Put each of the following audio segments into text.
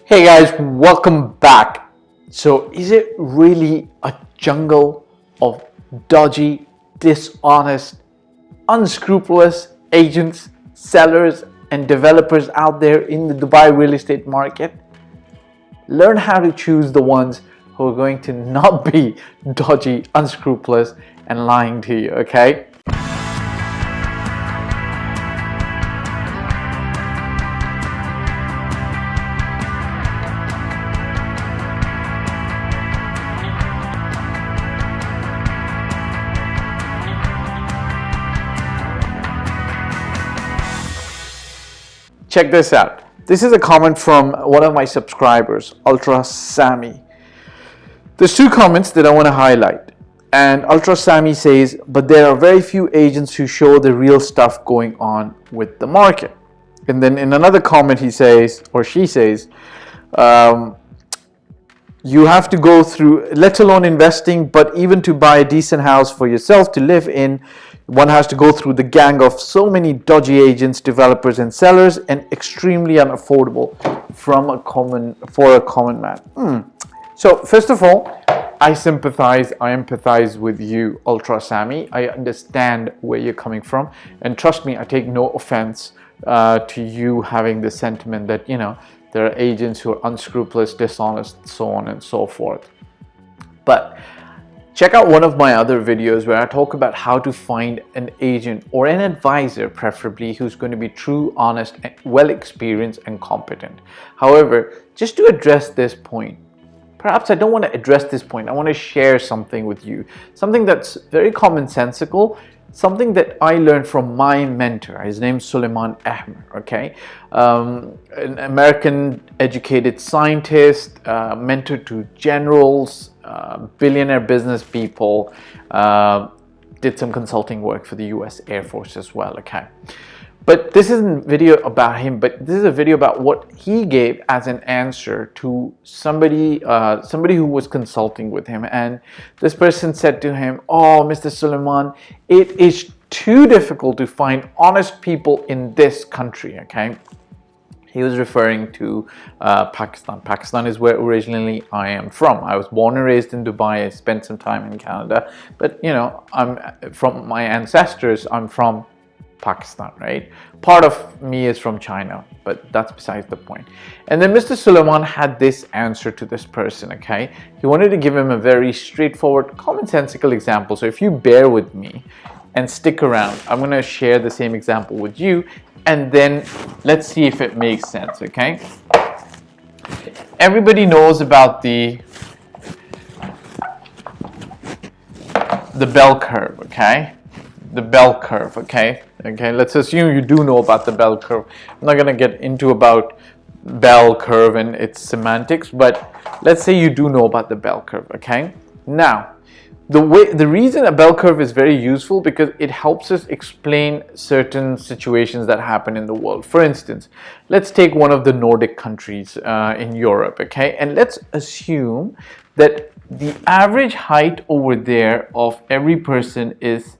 Hey guys, welcome back. So, is it really a jungle of dodgy, dishonest, unscrupulous agents, sellers, and developers out there in the Dubai real estate market? Learn how to choose the ones who are going to not be dodgy, unscrupulous, and lying to you, okay? Check this out. This is a comment from one of my subscribers, Ultra Sammy. There's two comments that I want to highlight. And Ultra Sammy says, but there are very few agents who show the real stuff going on with the market. And then in another comment he says, or she says, you have to go through, let alone investing, but even to buy a decent house for yourself to live in, one has to go through the gang of so many dodgy agents, developers, and sellers, and extremely unaffordable for a common man. So first of all, I empathize with you, Ultra Sammy. I understand where you're coming from, and trust me, I take no offense to you having the sentiment that, you know, there are agents who are unscrupulous, dishonest, so on and so forth. But check out one of my other videos where I talk about how to find an agent or an advisor, preferably, who's going to be true, honest, and well experienced and competent. However, just to address this point, perhaps I don't want to address this point. I want to share something with you, something that's very commonsensical, something that I learned from my mentor. His name's Suleiman Ahmed, okay? An American educated scientist, mentor to generals, billionaire business people, did some consulting work for the US Air Force as well, okay? But this isn't a video about him, but this is a video about what he gave as an answer to somebody who was consulting with him. And this person said to him, "Oh, Mr. Suleiman, it is too difficult to find honest people in this country," okay? He was referring to Pakistan. Pakistan is where originally I am from. I was born and raised in Dubai. I spent some time in Canada. But, you know, I'm from my ancestors, I'm from Pakistan, right? Part of me is from China, but that's besides the point. And then Mr. Suleiman had this answer to this person, okay? He wanted to give him a very straightforward, commonsensical example. So if you bear with me and stick around, I'm going to share the same example with you, and then let's see if it makes sense, okay? Everybody knows about the bell curve, okay? The bell curve, okay? Okay, let's assume you do know about the bell curve. I'm not going to get into about bell curve and its semantics, but let's say you do know about the bell curve, okay? Now, the reason a bell curve is very useful because it helps us explain certain situations that happen in the world. For instance, let's take one of the Nordic countries in Europe, okay? And let's assume that the average height over there of every person is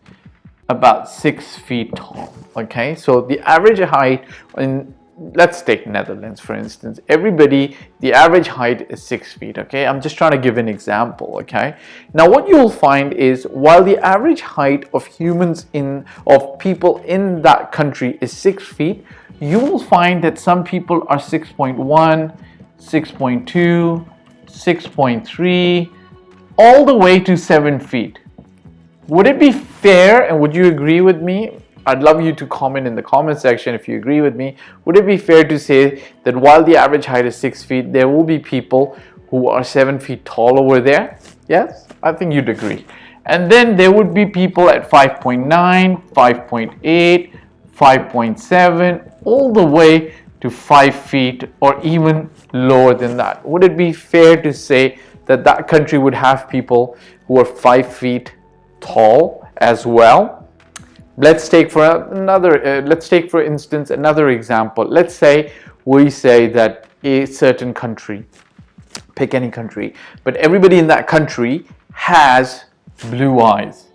about 6 feet tall, okay? So the average height in, let's take Netherlands for instance, the average height is 6 feet, okay? I'm just trying to give an example, okay? Now what you'll find is while the average height of people in that country is 6 feet, you will find that some people are 6.1, 6.2, 6.3, all the way to 7 feet. Would it be fair, and would you agree with me? I'd love you to comment in the comment section if you agree with me. Would it be fair to say that while the average height is 6 feet, there will be people who are 7 feet tall over there? Yes, I think you'd agree. And then there would be people at 5.9, 5.8, 5.7, all the way to 5 feet or even lower than that. Would it be fair to say that that country would have people who are 5 feet tall as well? Let's take for instance another example. Let's say we say that a certain country, pick any country, but everybody in that country has blue eyes,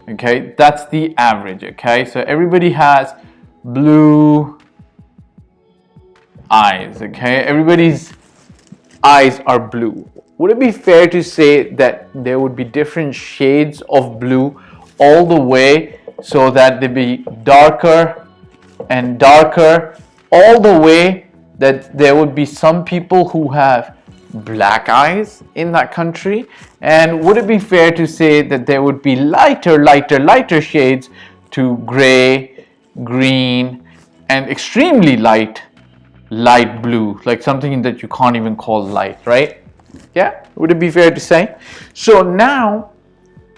okay? That's the average, okay? So everybody has blue eyes, okay? Everybody's eyes are blue. Would it be fair to say that there would be different shades of blue all the way, so that they be darker and darker, all the way that there would be some people who have black eyes in that country? And would it be fair to say that there would be lighter shades to gray, green, and extremely light blue, like something that you can't even call light, right? Yeah, would it be fair to say? So now,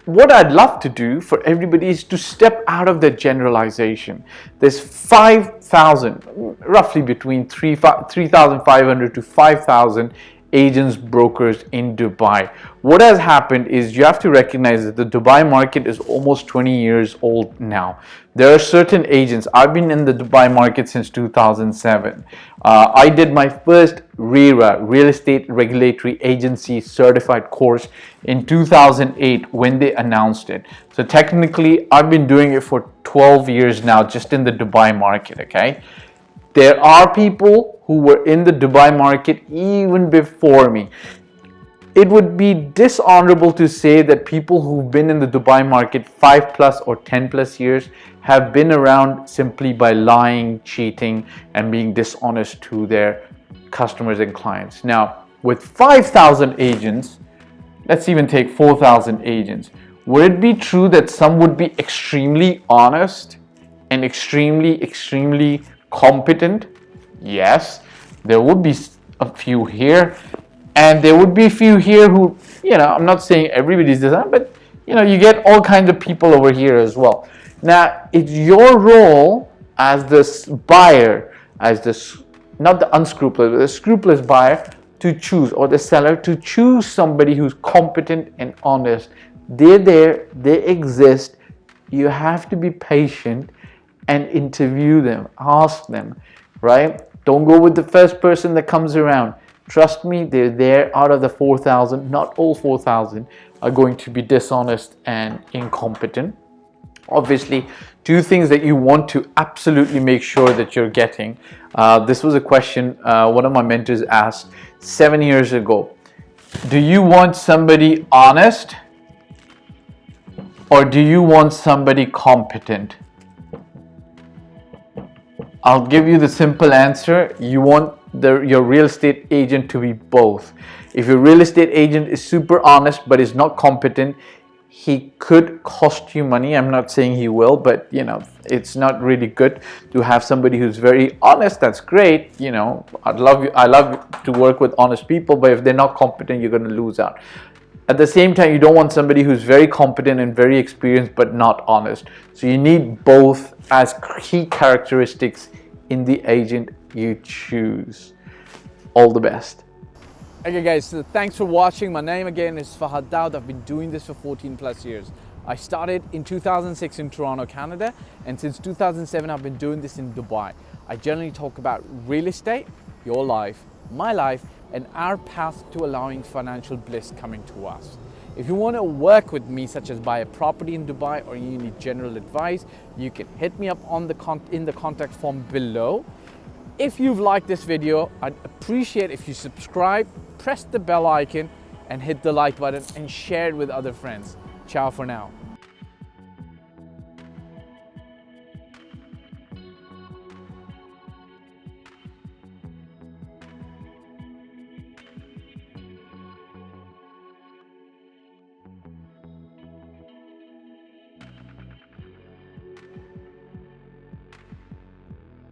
what I'd love to do for everybody is to step out of the generalization. There's 5,000, roughly between 3,500 to 5,000 agents, brokers in Dubai. What has happened is you have to recognize that the Dubai market is almost 20 years old now. There are certain agents. I've been in the Dubai market since 2007. I did my first RERA, Real Estate Regulatory Agency certified course in 2008 when they announced it. So technically, I've been doing it for 12 years now, just in the Dubai market, okay? There are people who were in the Dubai market even before me. It would be dishonorable to say that people who've been in the Dubai market 5+ or 10+ years have been around simply by lying, cheating, and being dishonest to their customers and clients. Now, with 5,000 agents, let's even take 4,000 agents, would it be true that some would be extremely honest and extremely competent? Yes, there would be a few here, and there would be a few here who, I'm not saying everybody's designed, but you get all kinds of people over here as well. Now, it's your role as the buyer, not the unscrupulous, but the scrupulous buyer, to choose, or the seller to choose somebody who's competent and honest. They're there, they exist. You have to be patient and interview them, ask them, right? Don't go with the first person that comes around. Trust me, they're there. Out of the 4,000, not all 4,000 are going to be dishonest and incompetent. Obviously, two things that you want to absolutely make sure that you're getting. This was a question one of my mentors asked 7 years ago. Do you want somebody honest, or do you want somebody competent? I'll give you the simple answer. You want your real estate agent to be both. If your real estate agent is super honest but is not competent, he could cost you money. I'm not saying he will, but it's not really good to have somebody who's very honest. That's great. I love to work with honest people, but if they're not competent, you're going to lose out. At the same time, you don't want somebody who's very competent and very experienced but not honest. So you need both as key characteristics in the agent you choose. All the best. Okay guys, so thanks for watching. My name again is Fahd Dawood. I've been doing this for 14+ years. I started in 2006 in Toronto, Canada, and since 2007 I've been doing this in Dubai. I generally talk about real estate, your life, my life, and our path to allowing financial bliss coming to us. If you want to work with me, such as buy a property in Dubai, or you need general advice, you can hit me up on in the contact form below. If you've liked this video, I'd appreciate if you subscribe, press the bell icon, and hit the like button, and share it with other friends. Ciao for now.